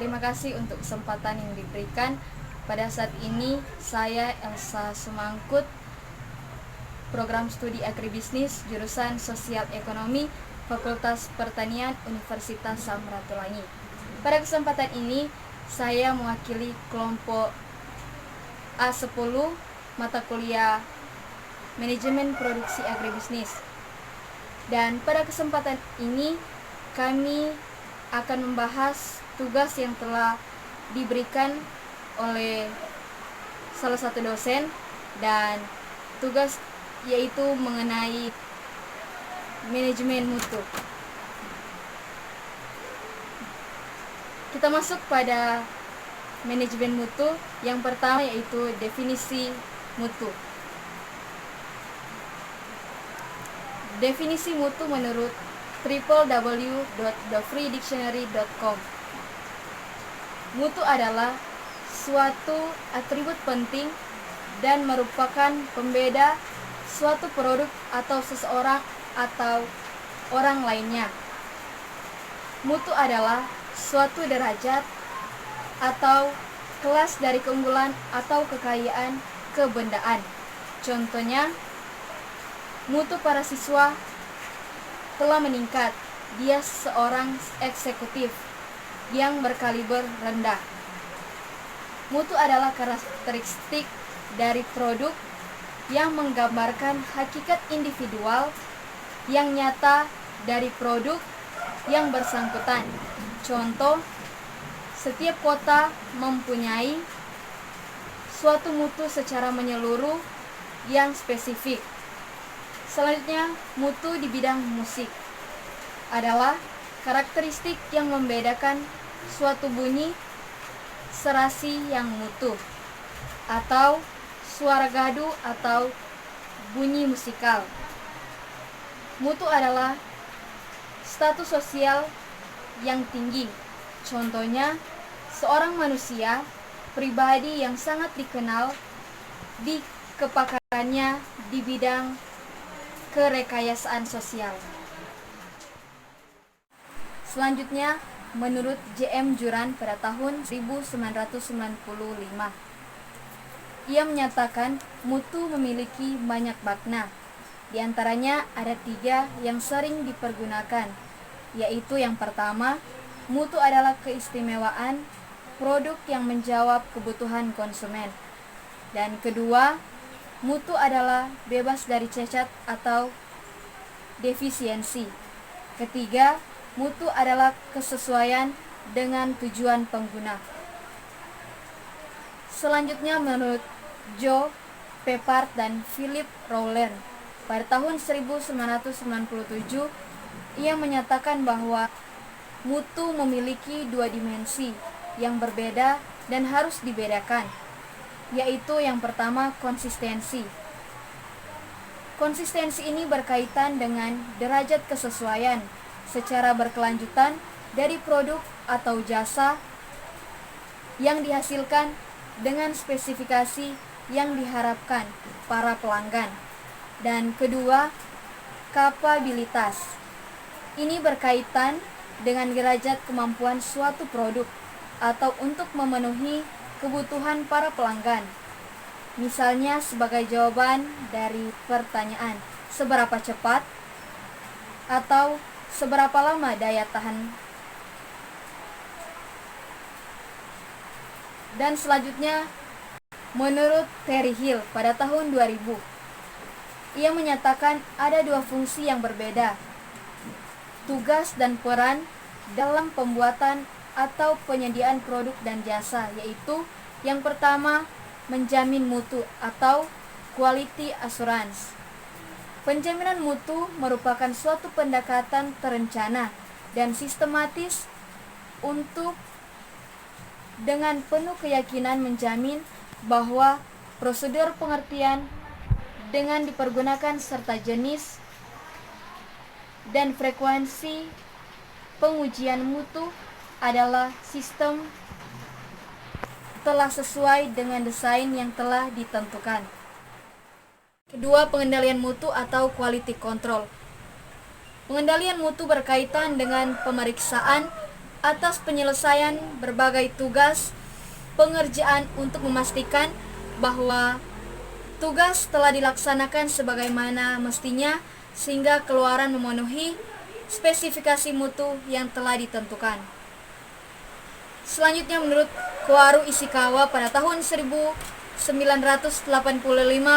Terima kasih untuk kesempatan yang diberikan. Pada saat ini saya Elsa Sumangkut, program studi agribisnis jurusan Sosial Ekonomi, Fakultas Pertanian Universitas Samratulangi. Pada kesempatan ini saya mewakili kelompok A10 mata kuliah Manajemen Produksi Agribisnis. Dan pada kesempatan ini kami akan membahas tugas yang telah diberikan oleh salah satu dosen, dan tugas yaitu mengenai manajemen mutu. Kita masuk pada manajemen mutu. Yang pertama yaitu definisi mutu. Definisi mutu menurut www.thefreedictionary.com. Mutu adalah suatu atribut penting dan merupakan pembeda suatu produk atau seseorang atau orang lainnya. Mutu adalah suatu derajat atau kelas dari keunggulan atau kekayaan kebendaan. Contohnya, mutu para siswa telah meningkat. Dia seorang eksekutif yang berkaliber rendah. Mutu adalah karakteristik dari produk yang menggambarkan hakikat individual yang nyata dari produk yang bersangkutan. Contoh, setiap kota mempunyai suatu mutu secara menyeluruh yang spesifik. Selanjutnya, mutu di bidang musik adalah karakteristik yang membedakan suatu bunyi serasi yang mutu atau suara gaduh atau bunyi musikal. Mutu adalah status sosial yang tinggi. Contohnya, seorang manusia pribadi yang sangat dikenal di kepakarannya di bidang kerekayasaan sosial. Selanjutnya, menurut J.M. Juran pada tahun 1995, ia menyatakan mutu memiliki banyak makna. Di antaranya ada 3 yang sering dipergunakan, yaitu yang pertama, mutu adalah keistimewaan produk yang menjawab kebutuhan konsumen. Dan kedua, mutu adalah bebas dari cacat atau defisiensi. Ketiga, mutu adalah kesesuaian dengan tujuan pengguna. Selanjutnya, menurut Joe Pepard dan Philip Rowland pada tahun 1997, ia menyatakan bahwa mutu memiliki 2 dimensi yang berbeda dan harus dibedakan, yaitu yang pertama, konsistensi. Konsistensi ini berkaitan dengan derajat kesesuaian secara berkelanjutan dari produk atau jasa yang dihasilkan dengan spesifikasi yang diharapkan para pelanggan. Dan kedua, kapabilitas. Ini berkaitan dengan derajat kemampuan suatu produk atau untuk memenuhi kebutuhan para pelanggan. Misalnya sebagai jawaban dari pertanyaan, seberapa cepat atau seberapa lama daya tahan. Dan selanjutnya, menurut Terry Hill pada tahun 2000, ia menyatakan ada 2 fungsi yang berbeda, tugas dan peran dalam pembuatan atau penyediaan produk dan jasa, yaitu yang pertama, menjamin mutu atau quality assurance. Penjaminan mutu merupakan suatu pendekatan terencana dan sistematis untuk dengan penuh keyakinan menjamin bahwa prosedur pengertian dengan dipergunakan serta jenis dan frekuensi pengujian mutu adalah sistem telah sesuai dengan desain yang telah ditentukan. Kedua, pengendalian mutu atau quality control. Pengendalian mutu berkaitan dengan pemeriksaan atas penyelesaian berbagai tugas pengerjaan untuk memastikan bahwa tugas telah dilaksanakan sebagaimana mestinya sehingga keluaran memenuhi spesifikasi mutu yang telah ditentukan. Selanjutnya, menurut Koharu Ishikawa pada tahun 1985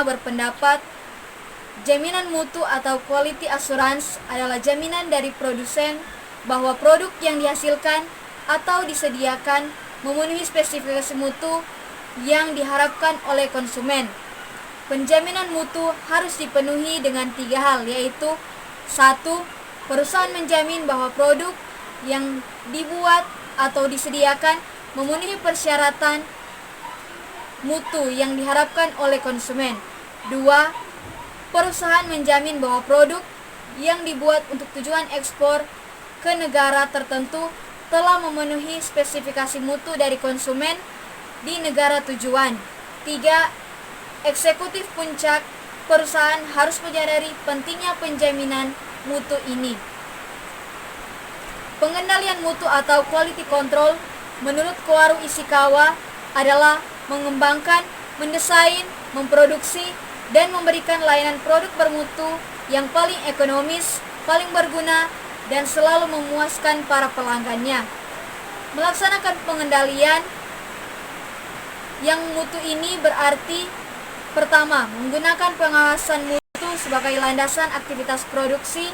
berpendapat jaminan mutu atau quality assurance adalah jaminan dari produsen bahwa produk yang dihasilkan atau disediakan memenuhi spesifikasi mutu yang diharapkan oleh konsumen. Penjaminan mutu harus dipenuhi dengan 3 hal, yaitu 1. Perusahaan menjamin bahwa produk yang dibuat atau disediakan memenuhi persyaratan mutu yang diharapkan oleh konsumen. 2. Perusahaan menjamin bahwa produk yang dibuat untuk tujuan ekspor ke negara tertentu telah memenuhi spesifikasi mutu dari konsumen di negara tujuan. 3. Eksekutif puncak perusahaan harus menyadari pentingnya penjaminan mutu ini. Pengendalian mutu atau quality control menurut Koharu Ishikawa adalah mengembangkan, mendesain, memproduksi, dan memberikan layanan produk bermutu yang paling ekonomis, paling berguna, dan selalu memuaskan para pelanggannya. Melaksanakan pengendalian yang mutu ini berarti pertama, menggunakan pengawasan mutu sebagai landasan aktivitas produksi.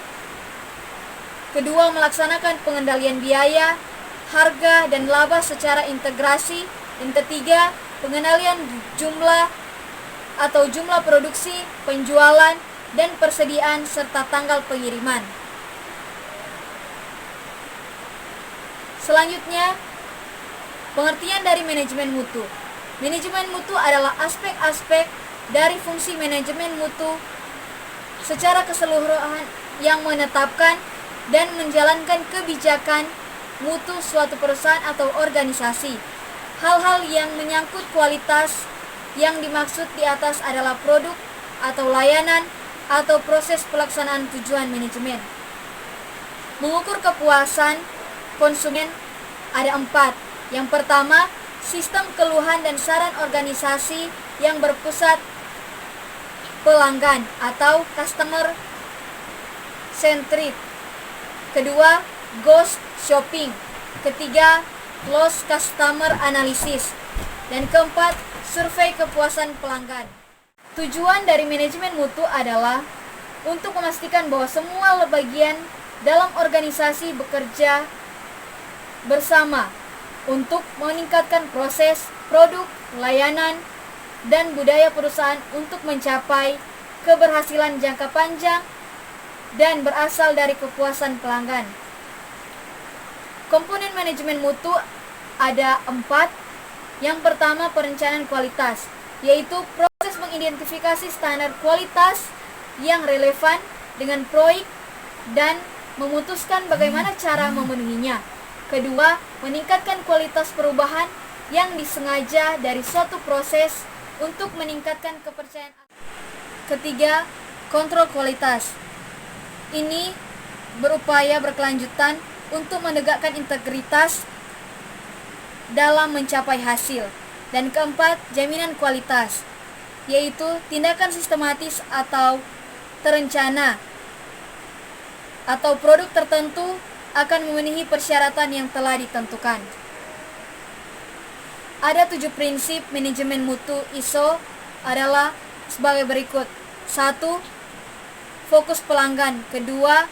Kedua, melaksanakan pengendalian biaya, harga, dan laba secara integrasi. Dan ketiga, pengendalian jumlah produksi, penjualan, dan persediaan serta tanggal pengiriman. Selanjutnya, pengertian dari manajemen mutu. Manajemen mutu adalah aspek-aspek dari fungsi manajemen mutu secara keseluruhan yang menetapkan dan menjalankan kebijakan mutu suatu perusahaan atau organisasi. Hal-hal yang menyangkut kualitas yang dimaksud di atas adalah produk atau layanan atau proses pelaksanaan tujuan manajemen. Mengukur kepuasan konsumen ada 4. Yang pertama, sistem keluhan dan saran organisasi yang berpusat pelanggan atau customer centric. Kedua, ghost shopping. Ketiga, lost customer analysis. Dan keempat, survei kepuasan pelanggan. Tujuan dari manajemen mutu adalah untuk memastikan bahwa semua bagian dalam organisasi bekerja bersama untuk meningkatkan proses, produk, layanan, dan budaya perusahaan untuk mencapai keberhasilan jangka panjang dan berasal dari kepuasan pelanggan. Komponen manajemen mutu ada 4. Yang pertama, perencanaan kualitas, yaitu proses mengidentifikasi standar kualitas yang relevan dengan proyek dan memutuskan bagaimana cara memenuhinya. Kedua, meningkatkan kualitas perubahan yang disengaja dari suatu proses untuk meningkatkan kepercayaan. Ketiga, kontrol kualitas. Ini berupaya berkelanjutan untuk menegakkan integritas dalam mencapai hasil. Dan keempat, jaminan kualitas, yaitu tindakan sistematis atau terencana atau produk tertentu akan memenuhi persyaratan yang telah ditentukan. Ada 7 prinsip manajemen mutu ISO adalah sebagai berikut. 1. Fokus pelanggan. Kedua,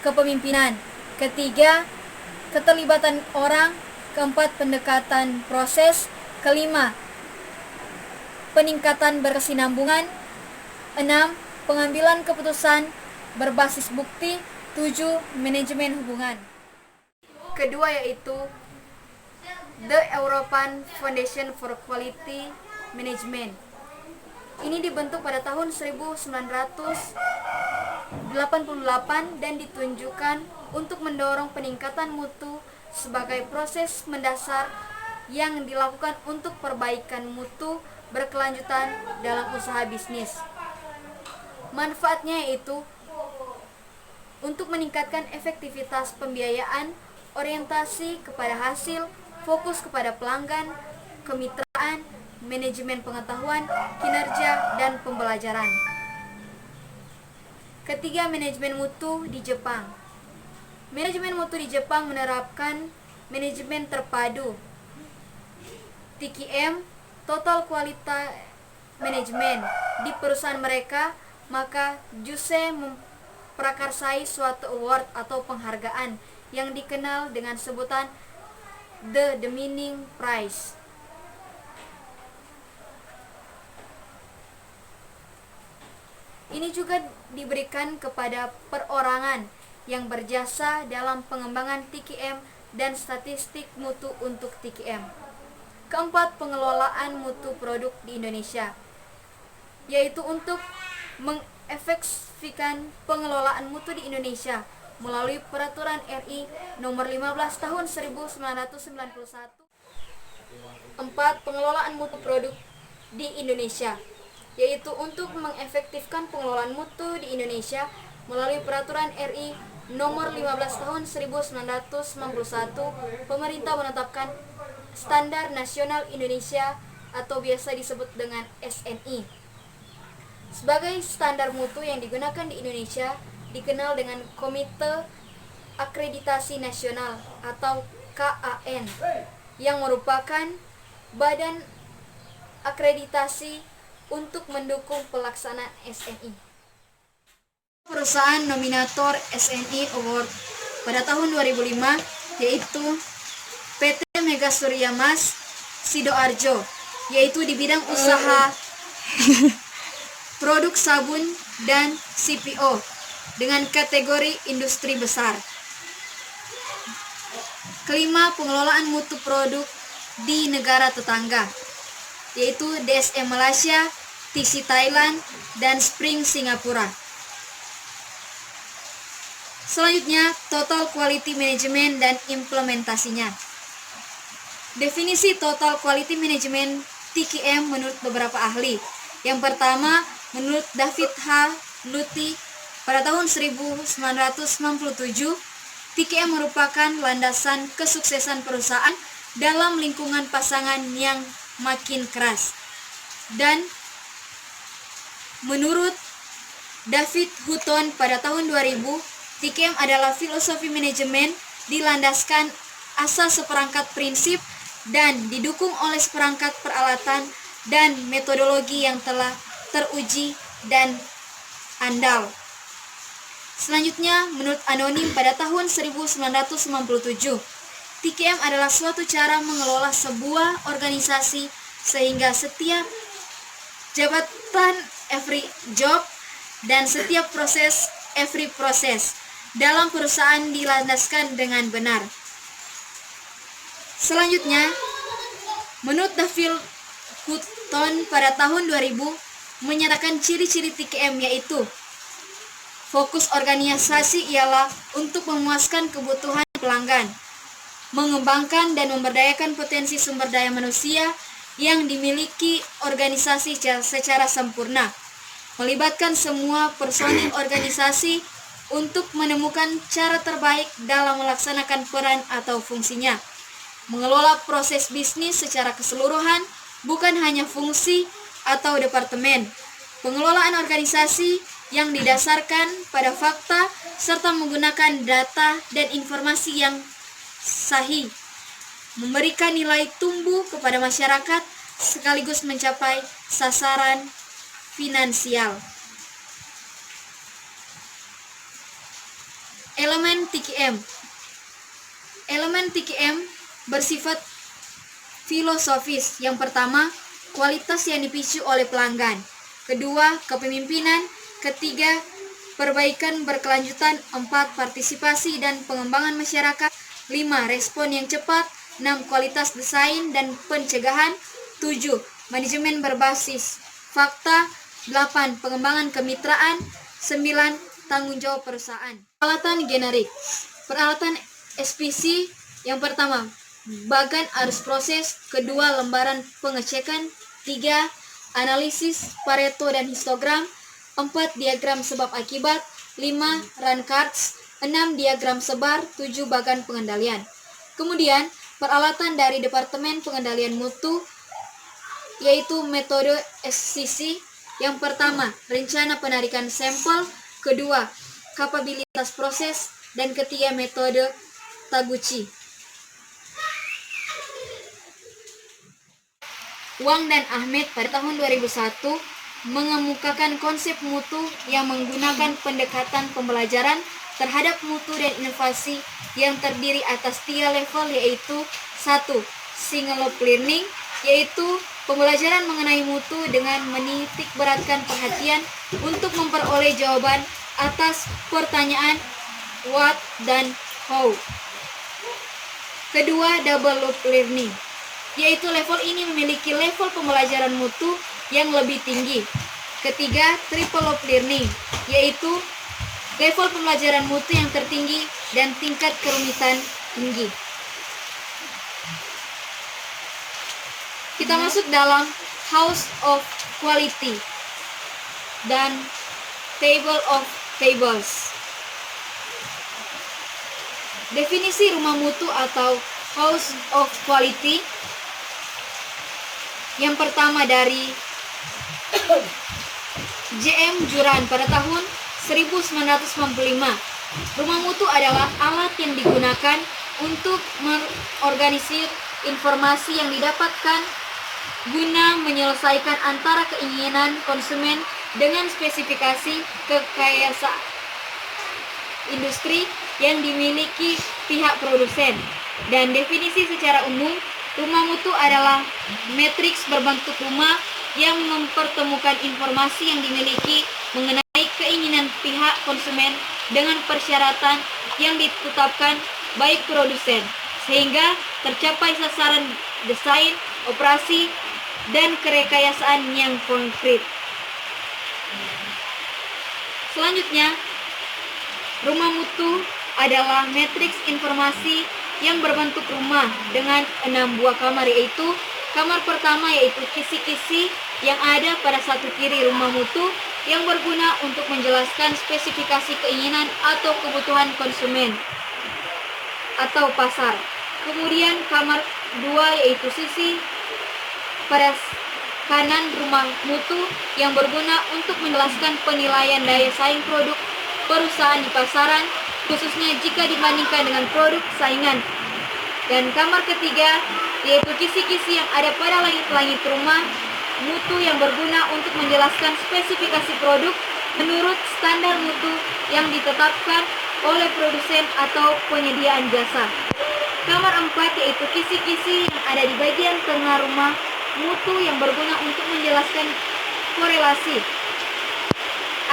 kepemimpinan. Ketiga, keterlibatan orang. Keempat, pendekatan proses. Kelima, peningkatan berkesinambungan. 6. Pengambilan keputusan berbasis bukti. 7. Manajemen hubungan. Kedua yaitu The European Foundation for Quality Management. Ini dibentuk pada tahun 1988 dan ditunjukkan untuk mendorong peningkatan mutu sebagai proses mendasar yang dilakukan untuk perbaikan mutu berkelanjutan dalam usaha bisnis. Manfaatnya yaitu untuk meningkatkan efektivitas pembiayaan, orientasi kepada hasil, fokus kepada pelanggan, kemitraan, manajemen pengetahuan, kinerja, dan pembelajaran. Ketiga, manajemen mutu di Jepang. Manajemen mutu di Jepang menerapkan manajemen terpadu TQM, Total Quality Management, di perusahaan mereka. Maka JUSE memprakarsai suatu award atau penghargaan yang dikenal dengan sebutan The Deming Prize. Ini juga diberikan kepada perorangan yang berjasa dalam pengembangan TQM dan statistik mutu untuk TQM. Keempat, pengelolaan mutu produk di Indonesia, yaitu untuk mengefektifkan pengelolaan mutu di Indonesia melalui Peraturan RI Nomor 15 Tahun 1991. Empat, pengelolaan mutu produk di Indonesia, yaitu untuk mengefektifkan pengelolaan mutu di Indonesia melalui Peraturan RI Nomor 15 Tahun 1991. Pemerintah menetapkan Standar Nasional Indonesia atau biasa disebut dengan SNI sebagai standar mutu yang digunakan di Indonesia, dikenal dengan Komite Akreditasi Nasional atau KAN, yang merupakan badan akreditasi untuk mendukung pelaksanaan SNI. Perusahaan nominator SNI Award pada tahun 2005 yaitu PT Mega Surya Mas Sidoarjo, yaitu di bidang usaha produk sabun dan CPO dengan kategori industri besar. Kelima, pengelolaan mutu produk di negara tetangga, yaitu DSM Malaysia, TC Thailand, dan Spring Singapura. Selanjutnya, Total Quality Management dan implementasinya. Definisi Total Quality Management TQM menurut beberapa ahli. Yang pertama, menurut David H. Luty pada tahun 1997, TQM merupakan landasan kesuksesan perusahaan dalam lingkungan pasangan yang makin keras. Dan menurut David Hutton pada tahun 2000, TQM adalah filosofi manajemen dilandaskan asas seperangkat prinsip dan didukung oleh seperangkat peralatan dan metodologi yang telah teruji dan andal. Selanjutnya, menurut Anonim pada tahun 1997, TQM adalah suatu cara mengelola sebuah organisasi sehingga setiap jabatan every job dan setiap proses every process dalam perusahaan dilandaskan dengan benar. Selanjutnya, menurut David Hutton pada tahun 2000 menyatakan ciri-ciri TQM yaitu fokus organisasi ialah untuk memuaskan kebutuhan pelanggan, mengembangkan dan memberdayakan potensi sumber daya manusia yang dimiliki organisasi secara sempurna, melibatkan semua personil organisasi untuk menemukan cara terbaik dalam melaksanakan peran atau fungsinya, mengelola proses bisnis secara keseluruhan, bukan hanya fungsi atau departemen, pengelolaan organisasi yang didasarkan pada fakta serta menggunakan data dan informasi yang sahih, memberikan nilai tumbuh kepada masyarakat sekaligus mencapai sasaran finansial. Elemen TQM. Elemen TQM bersifat filosofis. Yang pertama, kualitas yang dipicu oleh pelanggan. Kedua, kepemimpinan. Ketiga, perbaikan berkelanjutan. 4, partisipasi dan pengembangan masyarakat. 5, respon yang cepat. 6, kualitas desain dan pencegahan. 7, manajemen berbasis fakta. 8, pengembangan kemitraan. 9, tanggung jawab perusahaan. Peralatan generik. Peralatan SPC yang pertama, bagan arus proses. Kedua, lembaran pengecekan. 3, analisis Pareto dan histogram. 4, diagram sebab akibat. 5, run cards. 6. Diagram sebar, 7. Bagan pengendalian. Kemudian, peralatan dari Departemen Pengendalian Mutu yaitu metode SCC. Yang pertama, rencana penarikan sampel, kedua, kapabilitas proses, dan ketiga, metode Taguchi. Wang dan Ahmed pada tahun 2001 mengemukakan konsep mutu yang menggunakan pendekatan pembelajaran terhadap mutu dan inovasi yang terdiri atas 3 level, yaitu 1. Single loop learning, yaitu pembelajaran mengenai mutu dengan menitik beratkan perhatian untuk memperoleh jawaban atas pertanyaan what dan how. Kedua, double loop learning, yaitu level ini memiliki level pembelajaran mutu yang lebih tinggi. Ketiga, triple loop learning, yaitu level pembelajaran mutu yang tertinggi dan tingkat kerumitan tinggi. Kita masuk dalam House of Quality dan Table of Tables. Definisi rumah mutu atau House of Quality yang pertama dari J.M. Juran pada tahun 1995. Rumah mutu adalah alat yang digunakan untuk mengorganisir informasi yang didapatkan guna menyelesaikan antara keinginan konsumen dengan spesifikasi kekayaan industri yang dimiliki pihak produsen. Dan definisi secara umum, rumah mutu adalah matriks berbentuk rumah yang mempertemukan informasi yang dimiliki mengenai keinginan pihak konsumen dengan persyaratan yang ditetapkan baik produsen, sehingga tercapai sasaran desain, operasi, dan kerekayasaan yang konkret. Selanjutnya, rumah mutu adalah matriks informasi yang berbentuk rumah dengan 6 buah kamar, yaitu kamar pertama yaitu kisi-kisi yang ada pada satu kiri rumah mutu yang berguna untuk menjelaskan spesifikasi keinginan atau kebutuhan konsumen atau pasar. Kemudian kamar 2 yaitu sisi pada kanan rumah mutu yang berguna untuk menjelaskan penilaian daya saing produk perusahaan di pasaran, khususnya jika dibandingkan dengan produk saingan. Dan kamar ketiga yaitu kisi-kisi yang ada pada langit-langit rumah mutu yang berguna untuk menjelaskan spesifikasi produk menurut standar mutu yang ditetapkan oleh produsen atau penyediaan jasa. Kamar 4 yaitu kisi-kisi yang ada di bagian tengah rumah mutu yang berguna untuk menjelaskan korelasi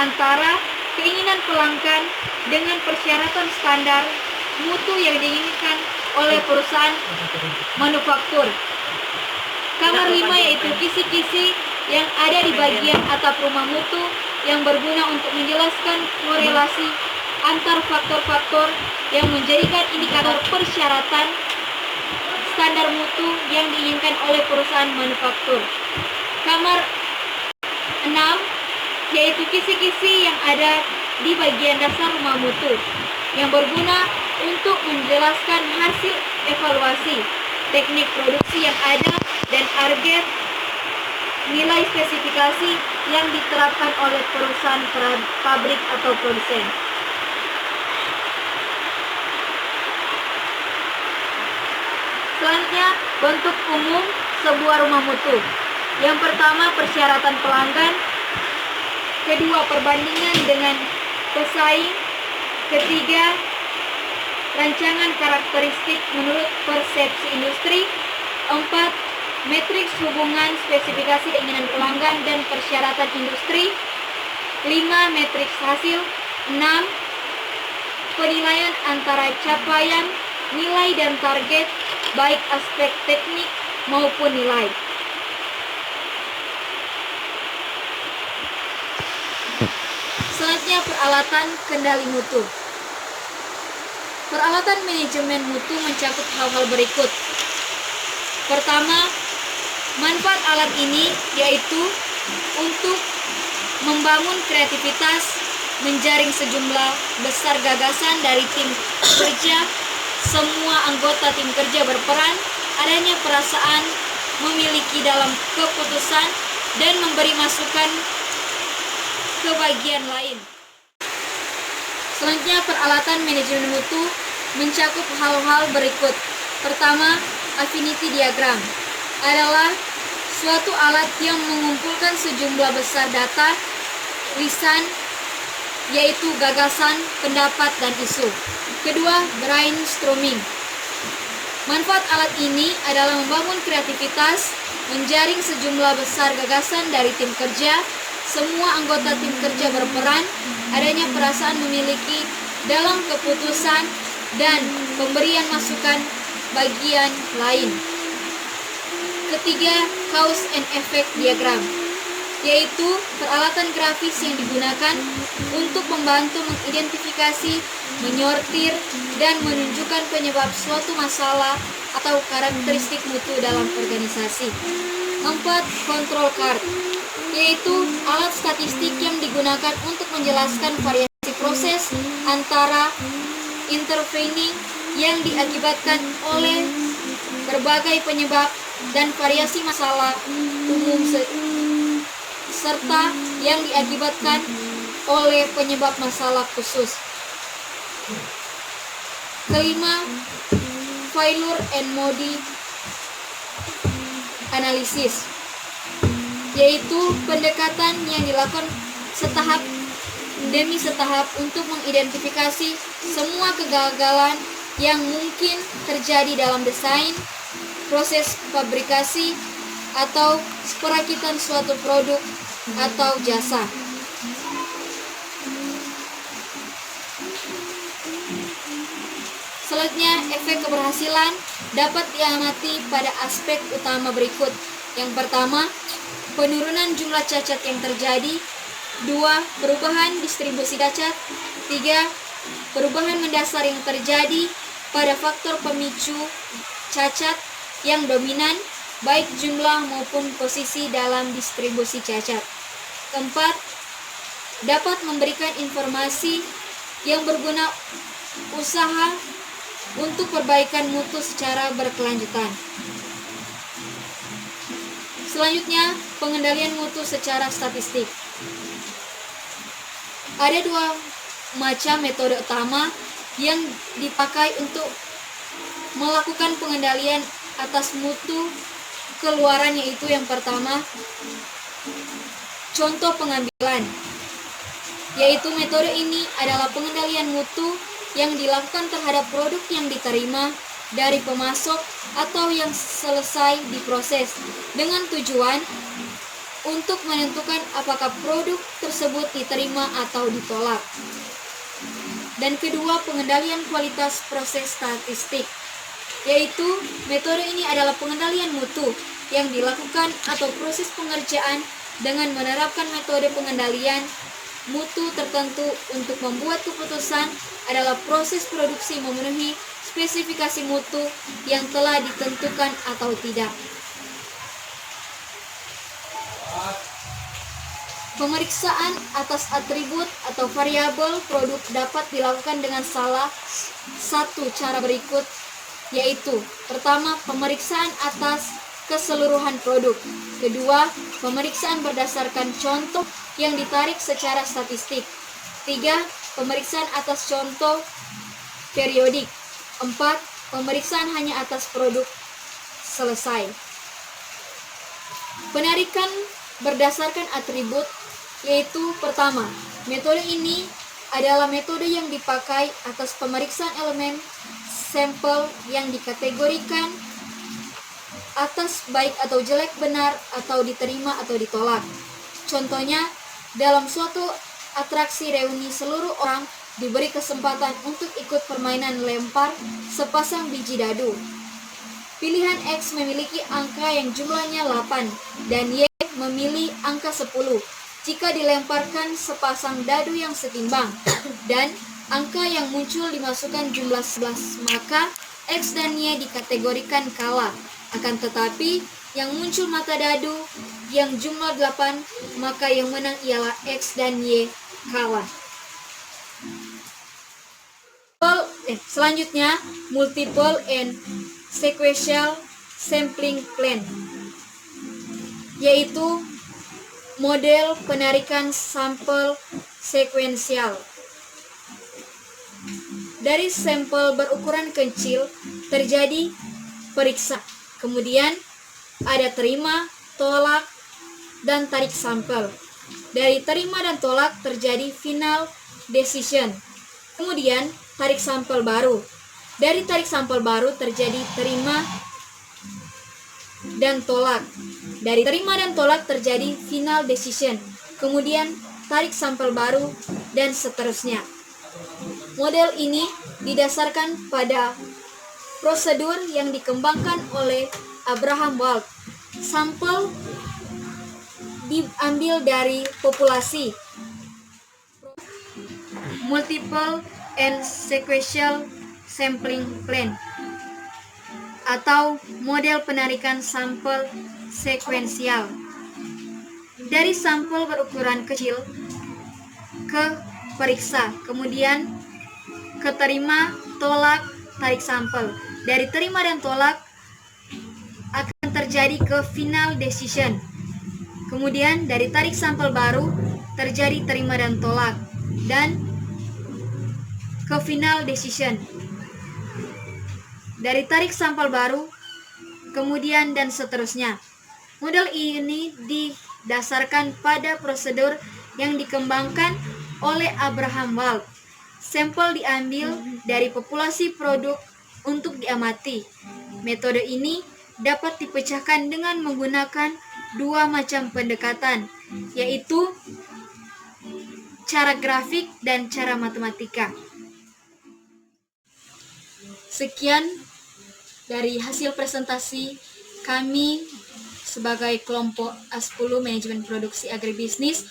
antara keinginan pelanggan dengan persyaratan standar mutu yang diinginkan oleh perusahaan manufaktur. Kamar 5 yaitu kisi-kisi yang ada di bagian atap rumah mutu yang berguna untuk menjelaskan korelasi antar faktor-faktor yang menjadikan indikator persyaratan standar mutu yang diinginkan oleh perusahaan manufaktur. Kamar 6 yaitu kisi-kisi yang ada di bagian dasar rumah mutu yang berguna untuk menjelaskan hasil evaluasi, teknik produksi yang ada, dan target nilai spesifikasi yang diterapkan oleh perusahaan pabrik atau produsen. Selanjutnya, bentuk umum sebuah rumah mutu. Yang pertama, persyaratan pelanggan. Kedua, perbandingan dengan pesaing. Ketiga, rancangan karakteristik menurut persepsi industri. 4. Matriks hubungan spesifikasi keinginan pelanggan dan persyaratan industri. 5. Matriks hasil. 6. Penilaian antara capaian, nilai dan target, baik aspek teknik maupun nilai. Selanjutnya, peralatan kendali mutu. Peralatan manajemen mutu mencakup hal-hal berikut. Pertama, manfaat alat ini yaitu untuk membangun kreativitas menjaring sejumlah besar gagasan dari tim kerja. Semua anggota tim kerja berperan, adanya perasaan memiliki dalam keputusan dan memberi masukan ke bagian lain. Selanjutnya, peralatan manajemen mutu mencakup hal-hal berikut. Pertama, affinity diagram adalah suatu alat yang mengumpulkan sejumlah besar data lisan, yaitu gagasan, pendapat, dan isu. Kedua, brainstorming. Manfaat alat ini adalah membangun kreativitas, menjaring sejumlah besar gagasan dari tim kerja. Semua anggota tim kerja berperan, adanya perasaan memiliki dalam keputusan dan pemberian masukan bagian lain. Ketiga, cause and effect diagram, yaitu peralatan grafis yang digunakan untuk membantu mengidentifikasi, menyortir, dan menunjukkan penyebab suatu masalah atau karakteristik mutu dalam organisasi. 4. Control card, yaitu alat statistik yang digunakan untuk menjelaskan variasi proses antara intervening yang diakibatkan oleh berbagai penyebab dan variasi masalah umum serta yang diakibatkan oleh penyebab masalah khusus. Kelima, failure and mode analysis, yaitu pendekatan yang dilakukan setahap demi setahap untuk mengidentifikasi semua kegagalan yang mungkin terjadi dalam desain, proses fabrikasi, atau perakitan suatu produk atau jasa. Selanjutnya, efek keberhasilan dapat diamati pada aspek utama berikut. Yang pertama, penurunan jumlah cacat yang terjadi. 2. Perubahan distribusi cacat. 3. Perubahan mendasar yang terjadi pada faktor pemicu cacat yang dominan, baik jumlah maupun posisi dalam distribusi cacat. 4. Dapat memberikan informasi yang berguna usaha untuk perbaikan mutu secara berkelanjutan. Selanjutnya, pengendalian mutu secara statistik. Ada dua macam metode utama yang dipakai untuk melakukan pengendalian atas mutu keluaran, yaitu yang pertama, contoh pengambilan, yaitu metode ini adalah pengendalian mutu yang dilakukan terhadap produk yang diterima dari pemasok atau yang selesai diproses dengan tujuan untuk menentukan apakah produk tersebut diterima atau ditolak. Dan kedua, pengendalian kualitas proses statistik, yaitu metode ini adalah pengendalian mutu yang dilakukan atau proses pengerjaan dengan menerapkan metode pengendalian mutu tertentu untuk membuat keputusan adalah proses produksi memenuhi spesifikasi mutu yang telah ditentukan atau tidak. Pemeriksaan atas atribut atau variabel produk dapat dilakukan dengan salah satu cara berikut, yaitu pertama, pemeriksaan atas keseluruhan produk. Kedua, pemeriksaan berdasarkan contoh yang ditarik secara statistik. 3. Pemeriksaan atas contoh periodik. 4. Pemeriksaan hanya atas produk selesai. Penarikan berdasarkan atribut, yaitu pertama, metode ini adalah metode yang dipakai atas pemeriksaan elemen sampel yang dikategorikan atas baik atau jelek, benar atau diterima atau ditolak. Contohnya, dalam suatu atraksi reuni, seluruh orang diberi kesempatan untuk ikut permainan lempar sepasang biji dadu. Pilihan X memiliki angka yang jumlahnya 8 dan Y memilih angka 10 jika dilemparkan sepasang dadu yang setimbang dan angka yang muncul dimasukkan jumlah 11, maka X dan Y dikategorikan kalah. Akan tetapi yang muncul mata dadu yang jumlah 8, maka yang menang ialah X dan Y kalah. Selanjutnya, multiple and sequential sampling plan, yaitu model penarikan sampel sekuensial. Dari sampel berukuran kecil terjadi periksa, kemudian ada terima, tolak, dan tarik sampel. Dari terima dan tolak terjadi final decision, kemudian tarik sampel baru. Dari tarik sampel baru terjadi terima dan tolak. Dari terima dan tolak terjadi final decision, kemudian tarik sampel baru, dan seterusnya. Model ini didasarkan pada prosedur yang dikembangkan oleh Abraham Wald. Sampel diambil dari populasi. Multiple and sequential sampling plan atau model penarikan sampel sekuensial. Dari sampel berukuran kecil ke periksa, kemudian ke terima, tolak, tarik sampel. Dari terima dan tolak akan terjadi ke final decision. Kemudian dari tarik sampel baru terjadi terima dan tolak, dan ke final decision. Dari tarik sampel baru, kemudian dan seterusnya. Model ini didasarkan pada prosedur yang dikembangkan oleh Abraham Wald. Sampel diambil dari populasi produk untuk diamati. Metode ini dapat dipecahkan dengan menggunakan dua macam pendekatan, yaitu cara grafik dan cara matematika. Sekian dari hasil presentasi kami sebagai kelompok A10 Manajemen Produksi Agribisnis.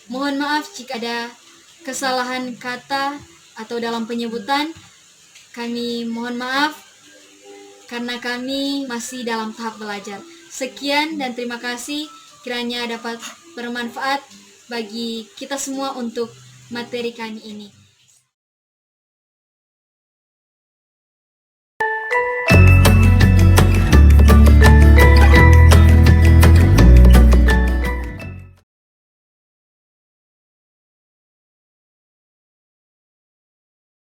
Mohon maaf jika ada kesalahan kata atau dalam penyebutan. Kami mohon maaf karena kami masih dalam tahap belajar. Sekian dan terima kasih, kiranya dapat bermanfaat bagi kita semua untuk materi kami ini.